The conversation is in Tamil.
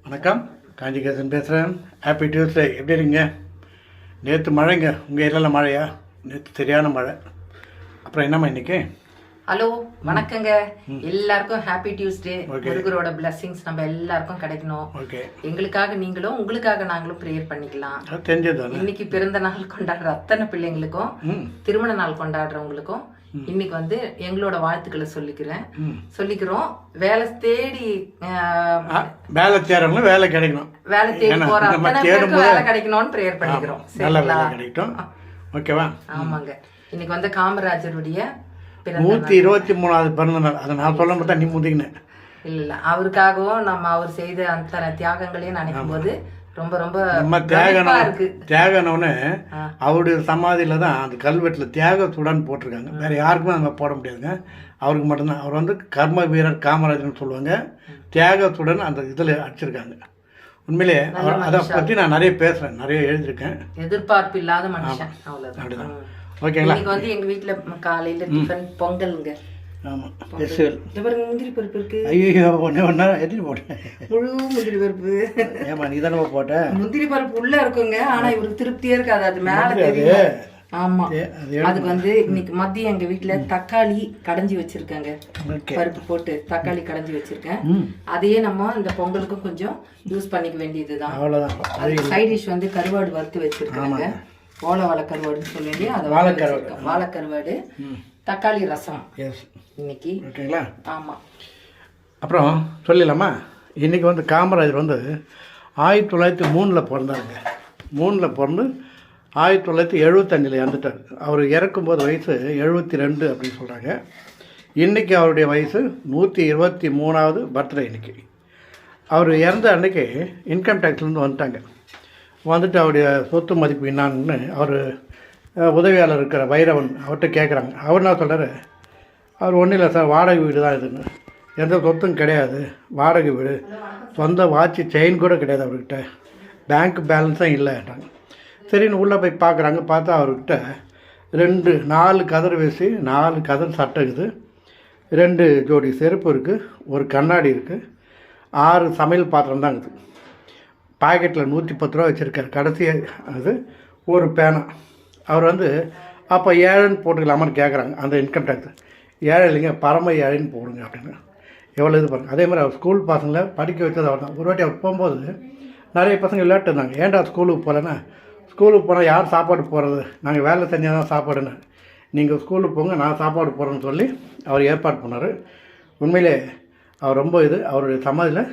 வணக்கம், காஞ்சிகேசன் பேசுகிறேன். Happy Tuesday. எப்படி இருக்கீங்க? நேற்று மழைங்க. உங்கள் ஏரியாவில் மழையா? நேற்று சரியான மழை. அப்புறம் என்னம்மா இன்னைக்கு? ஹலோ, வணக்கங்க. எல்லாருக்கும் ஹாப்பி டியூஸ்டே. முருகரோட பிளஸிங்ஸ் நம்ம எல்லாருக்கும் கிடைக்கணும். ஓகே, எங்களுக்காக நீங்களும் உங்களுக்காக நாங்களும் ப்ரேயர் பண்ணிக்கலாம். தெரிஞ்சது. இன்னைக்கு பிறந்த நாள் கொண்டாடுற அத்தனை பிள்ளைங்களுக்கும், திருமண நாள் கொண்டாடுறவங்களுக்கும் இன்னைக்கு எங்களோட வாழ்த்துக்களை சொல்லிக்கிறோம். வேலை தேடி வேலை தேடுறவங்க வேலை கிடைக்கணும். வேலை தேடி போற அத்தனை பேருக்கு வேலை கிடைக்கணும்னு ப்ரேயர் பண்ணிக்கிறோம். நல்ல வேலை கிடைக்கட்டும். ஓகேவா? ஆமாங்க. இன்னைக்கு காமராஜருடைய 123வது பிறந்த நாள். அதை நான் சொல்ல மாட்டேன், நீ முந்திக்கினேன். இல்ல, அவருக்காகவும் அவர் செய்த அத்தனை தியாகங்களையும் நினைக்கும் போது ரொம்ப ரொம்ப நம்ம தியாகனோன்னு அவருடைய சமாதியில தான் அந்த கல்வெட்டில் தியாகத்துடன் போட்டிருக்காங்க. வேற யாருக்குமே நம்ம போட முடியாதுங்க, அவருக்கு மட்டும்தான். அவர் கர்ம வீரர் காமராஜர்னு சொல்லுவாங்க. தியாகத்துடன் அந்த இதில் அடிச்சிருக்காங்க. உண்மையிலே அதை பற்றி நான் நிறைய பேசுகிறேன், நிறைய எழுதியிருக்கேன். எதிர்பார்ப்பு இல்லாத மனுஷன், அப்படிதான். ஓகேங்களா? எங்க வீட்டுல காலையில டிஃபன் பொங்கலுங்க. ஆமாம், ஃபெஸ்டிவல். முந்திரி பருப்பு இருக்கு. ஐயோ, ஒன்றா எத்தனை போட்டேன்? முழு முந்திரி பருப்பு. ஏமா நீ தானே போட்டேன்? முந்திரி பருப்பு உள்ள இருக்குங்க, ஆனா இவருக்கு திருப்தியே இருக்காது, அது மேல தெரியும். ஆமா, அதுக்கு இன்னைக்கு மதியம் எங்க வீட்டுல தக்காளி கடைஞ்சி வச்சிருக்காங்க. பருப்பு போட்டு தக்காளி கடைஞ்சி வச்சிருக்கேன். அதையே நம்ம இந்த பொங்கலுக்கும் கொஞ்சம் யூஸ் பண்ணிக்க வேண்டியதுதான். அவ்வளவுதான். சைட் டிஷ் கருவாடு வறுத்து வச்சிருக்காங்க. ஓலவாழை கருவாடுன்னு சொல்லுவீங்க, அது வாழைக்கருவாடு, தக்காளி ரசம் இன்னைக்கு. ஓகேங்களா? ஆமாம். அப்புறம் சொல்லிடலாமா? இன்றைக்கி காமராஜர் 1903 பிறந்தாருங்க. 3 பிறந்து 1975 இறந்துட்டார். அவர் இறக்கும்போது வயசு 72 அப்படின்னு சொல்கிறாங்க. இன்றைக்கி அவருடைய வயசு 123வது பர்த்டே. இன்றைக்கி அவர் இறந்த அன்றைக்கி இன்கம் டேக்ஸ்லேருந்து வந்துட்டு அவருடைய சொத்து மதிப்பு என்னான்னு அவர் உதவியாளர் இருக்கிற வைரவன் அவர்கிட்ட கேட்குறாங்க. அவர் என்ன சொல்கிறார்? அவர் ஒன்றும் இல்லை சார், வாடகை வீடு தான் இதுன்னு, எந்த சொத்தும் கிடையாது, வாடகை வீடு, சொந்த வாட்சி செயின் கூட கிடையாது அவர்கிட்ட, பேங்க் பேலன்ஸும் இல்லைன்றாங்க. சரின்னு உள்ளே போய் பார்க்குறாங்க. பார்த்தா அவர்கிட்ட 4 கதர் வேசி, 4 கதர் சட்டை இருக்குது, 2 ஜோடி செருப்பு இருக்குது, ஒரு கண்ணாடி இருக்குது, 6 சமையல் பாத்திரம் தான் இருக்குது. பாக்கெட்டில் 110 ரூபா வச்சுருக்கார். கடைசியாக அது ஒரு பேனா. அவர் அப்போ ஏழைன்னு போட்டுக்கலாமான்னு கேட்குறாங்க அந்த இன்கம் டேக்ஸ். ஏழை இல்லைங்க, பரம ஏழைன்னு போடுங்க அப்படின்னு. எவ்வளோ இது பாருங்கள். அதே மாதிரி அவர் ஸ்கூல் பசங்களை படிக்க வச்சது அவர் தான். ஒரு வாட்டி அவர் போகும்போது நிறைய பசங்க விளையாட்டு இருந்தாங்க. ஏன்டா ஸ்கூலுக்கு போகலன்னா, ஸ்கூலுக்கு போனால் யார் சாப்பாடு போடுறது, நாங்கள் வேலை செஞ்சால் தான் சாப்பாடுன்னு, நீங்கள் ஸ்கூலுக்கு போங்க, நான் சாப்பாடு போடுறேன்னு சொல்லி அவர் ஏற்பாடு பண்ணார். உண்மையிலே அவர் ரொம்ப அவருடைய சமாதியில்